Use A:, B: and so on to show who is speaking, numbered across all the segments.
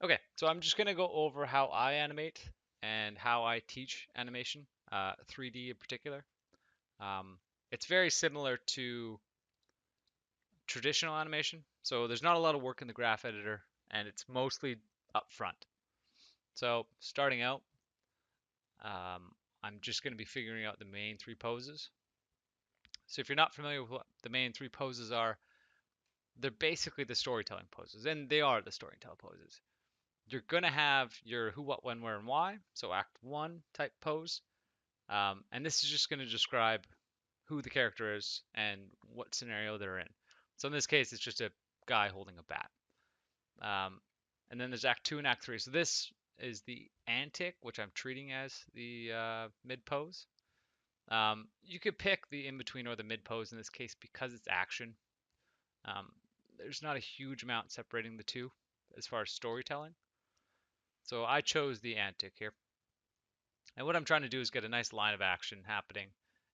A: Okay, so I'm just gonna go over how I animate and how I teach animation, 3D in particular. Um, it's very similar to traditional animation, so there's not a lot of work in the graph editor, and it's mostly up front. So starting out, um, I'm just going to be figuring out the main three poses. So if you're not familiar with what the main three poses are, they're basically the storytelling poses, and they are the storytelling poses. You're going to have your who, what, when, where, and why, so act one type pose. And this is just going to describe who the character is and what scenario they're in. So in this case, it's just a guy holding a bat. Um, and then there's Act 2 and Act 3. So this is the antic, which I'm treating as the mid pose. You could pick the in between or the mid pose in this case because it's action. Um, there's not a huge amount separating the two as far as storytelling. So I chose the antic here. And what I'm trying to do is get a nice line of action happening.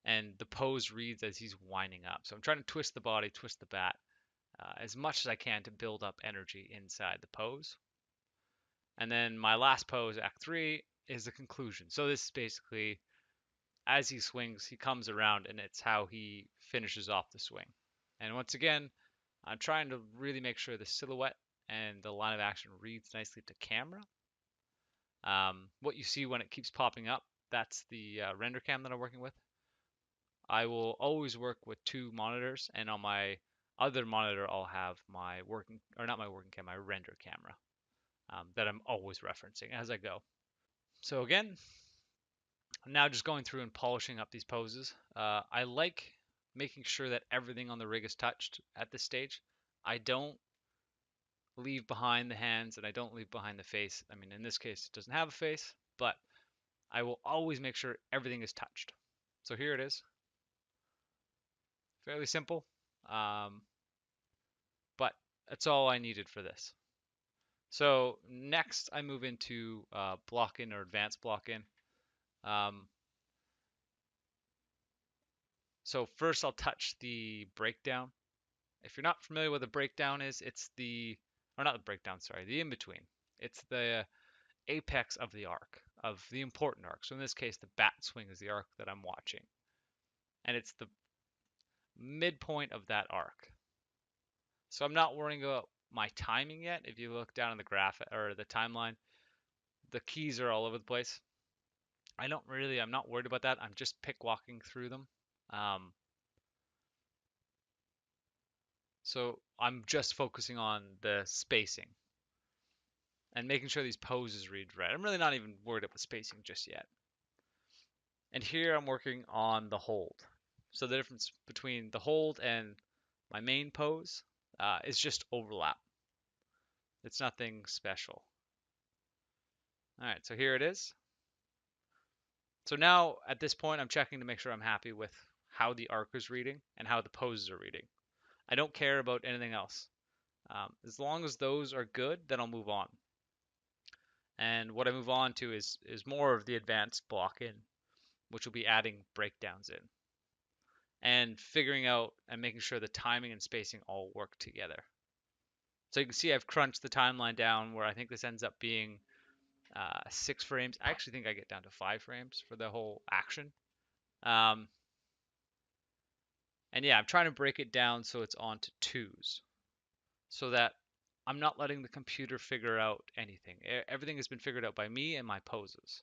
A: And the pose reads as he's winding up. So I'm trying to twist the body, twist the bat as much as I can to build up energy inside the pose. And then my last pose, Act 3, is the conclusion. So this is basically as he swings, he comes around and it's how he finishes off the swing. And once again, I'm trying to really make sure the silhouette and the line of action reads nicely to camera. What you see when it keeps popping up, that's the render cam that I'm working with. I will always work with two monitors, and on my other monitor, I'll have my working, or not my working cam, my render camera that I'm always referencing as I go. So again, I'm now just going through and polishing up these poses. I like making sure that everything on the rig is touched at this stage. I don't leave behind the hands and I don't leave behind the face. I mean, in this case, it doesn't have a face, but I will always make sure everything is touched. So here it is. Fairly simple, um, but that's all I needed for this. So next I move into block-in or advanced block-in. Um, so first I'll touch the breakdown. If you're not familiar with a breakdown is, it's the, or not the breakdown, sorry, the in-between. It's the apex of the arc, of the important arc. So in this case, the bat swing is the arc that I'm watching. And it's the midpoint of that arc. So I'm not worrying about my timing yet. If you look down in the graph or the timeline, the keys are all over the place. I'm not worried about that. I'm just pick walking through them. Um, so I'm just focusing on the spacing and making sure these poses read right. I'm really not even worried about spacing just yet. And here I'm working on the hold. So the difference between the hold and my main pose is just overlap. It's nothing special. All right, so here it is. So now at this point, I'm checking to make sure I'm happy with how the arc is reading and how the poses are reading. I don't care about anything else. As long as those are good, then I'll move on. And what I move on to is more of the advanced block in, which will be adding breakdowns in and figuring out and making sure the timing and spacing all work together. So you can see I've crunched the timeline down where I think this ends up being 6 frames. I actually think I get down to 5 frames for the whole action. Um, and yeah, I'm trying to break it down so it's onto twos so that I'm not letting the computer figure out anything. Everything has been figured out by me and my poses.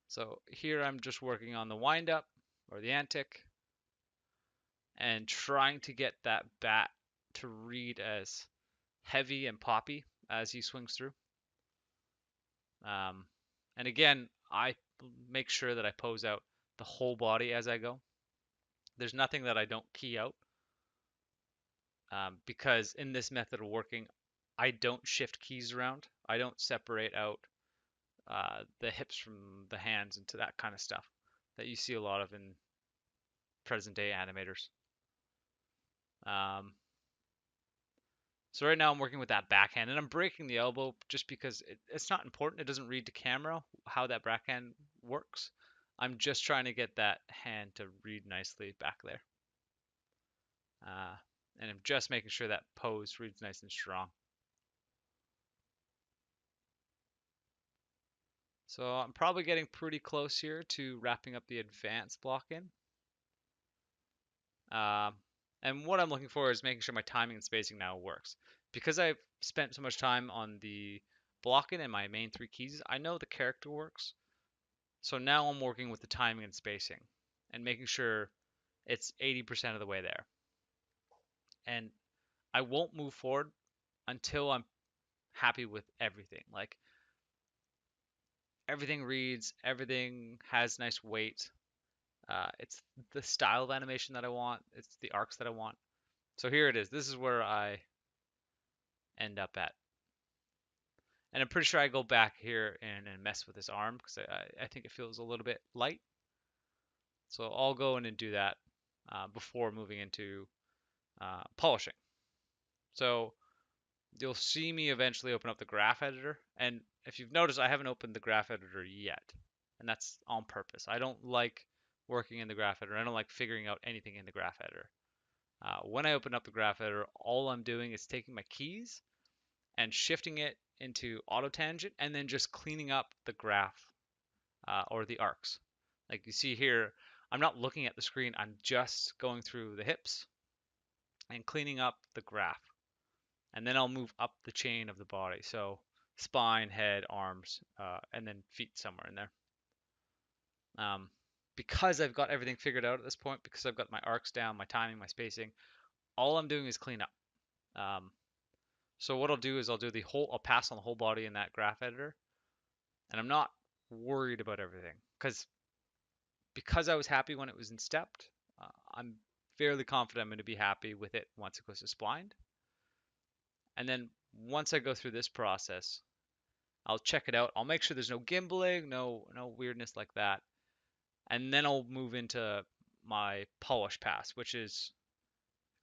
A: So here I'm just working on the wind up or the antic and trying to get that bat to read as heavy and poppy as he swings through. Um, and again, I make sure that I pose out the whole body as I go. There's nothing that I don't key out because in this method of working, I don't shift keys around. I don't separate out the hips from the hands into that kind of stuff that you see a lot of in present day animators. Um, so right now I'm working with that backhand and I'm breaking the elbow just because it's not important. It doesn't read to camera how that backhand works. I'm just trying to get that hand to read nicely back there. And I'm just making sure that pose reads nice and strong. So I'm probably getting pretty close here to wrapping up the advanced block in. Um, and what I'm looking for is making sure my timing and spacing now works. Because I've spent so much time on the blocking and my main three keys, I know the character works. So now I'm working with the timing and spacing and making sure it's 80% of the way there. And I won't move forward until I'm happy with everything. Like everything reads, everything has nice weight. It's the style of animation that I want. It's the arcs that I want. So here it is. This is where I end up at. And I'm pretty sure I go back here and mess with this arm because I think it feels a little bit light. So I'll go in and do that before moving into polishing. So you'll see me eventually open up the graph editor. And if you've noticed, I haven't opened the graph editor yet. And that's on purpose. I don't like working in the graph editor. I don't like figuring out anything in the graph editor. When I open up the graph editor, all I'm doing is taking my keys and shifting it into auto tangent and then just cleaning up the graph or the arcs. Like you see here, I'm not looking at the screen. I'm just going through the hips and cleaning up the graph. And then I'll move up the chain of the body. So spine, head, arms, and then feet somewhere in there. Um, because I've got everything figured out at this point, because I've got my arcs down, my timing, my spacing, all I'm doing is clean up. So what I'll do is I'll pass on the whole body in that graph editor, and I'm not worried about everything because I was happy when it was in stepped. I'm fairly confident I'm going to be happy with it once it goes to splined. And then once I go through this process, I'll check it out. I'll make sure there's no gimbaling, no weirdness like that. And then I'll move into my polish pass, which is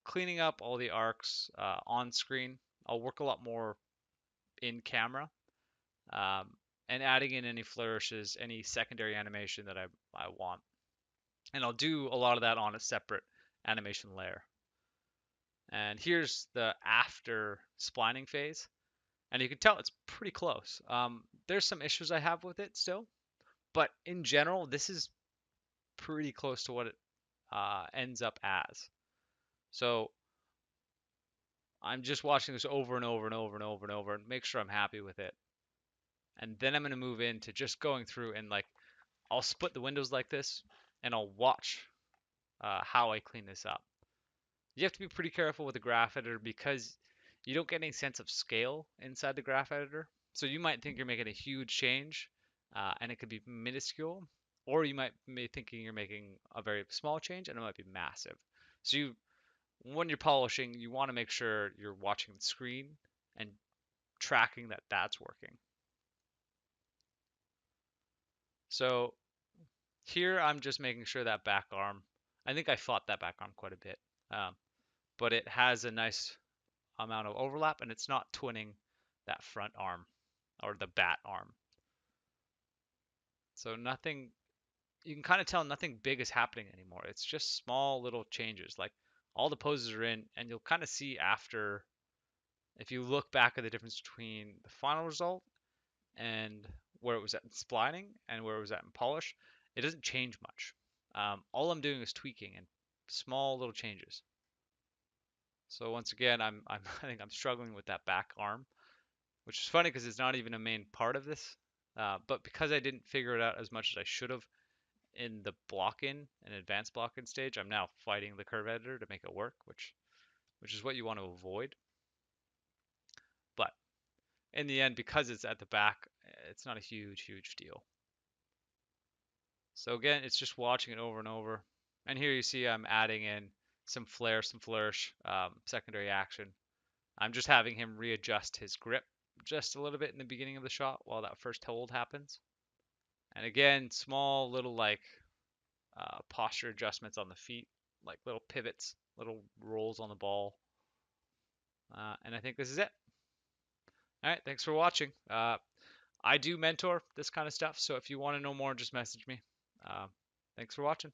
A: cleaning up all the arcs on screen. I'll work a lot more in camera um, and adding in any flourishes, any secondary animation that I want. And I'll do a lot of that on a separate animation layer. And here's the after splining phase. And you can tell it's pretty close. There's some issues I have with it still, but in general, this is pretty close to what it ends up as. So I'm just watching this over and over and over and over and over and make sure I'm happy with it. And then I'm going to move into just going through and like I'll split the windows like this and I'll watch how I clean this up. You have to be pretty careful with the graph editor because you don't get any sense of scale inside the graph editor. So you might think you're making a huge change and it could be minuscule, or you might be thinking you're making a very small change and it might be massive. So when you're polishing, you want to make sure you're watching the screen and tracking that that's working. So here I'm just making sure that back arm, I think I fought that back arm quite a bit, but it has a nice amount of overlap and it's not twinning that front arm or the bat arm. So nothing, you can kind of tell nothing big is happening anymore. It's just small little changes. Like all the poses are in and you'll kind of see after, if you look back at the difference between the final result and where it was at in splining and where it was at in polish, it doesn't change much. All I'm doing is tweaking and small little changes. So once again, I think I'm struggling with that back arm, which is funny because it's not even a main part of this. But because I didn't figure it out as much as I should have in the block-in and advanced block-in stage, I'm now fighting the curve editor to make it work, which is what you want to avoid. But in the end, because it's at the back, it's not a huge deal. So again, it's just watching it over and over. And here you see I'm adding in some flare, some flourish, secondary action. I'm just having him readjust his grip just a little bit in the beginning of the shot while that first hold happens. And again, small little like posture adjustments on the feet, like little pivots, little rolls on the ball. And I think this is it. All right, thanks for watching. I do mentor this kind of stuff, so if you want to know more, just message me. Uh, Thanks for watching.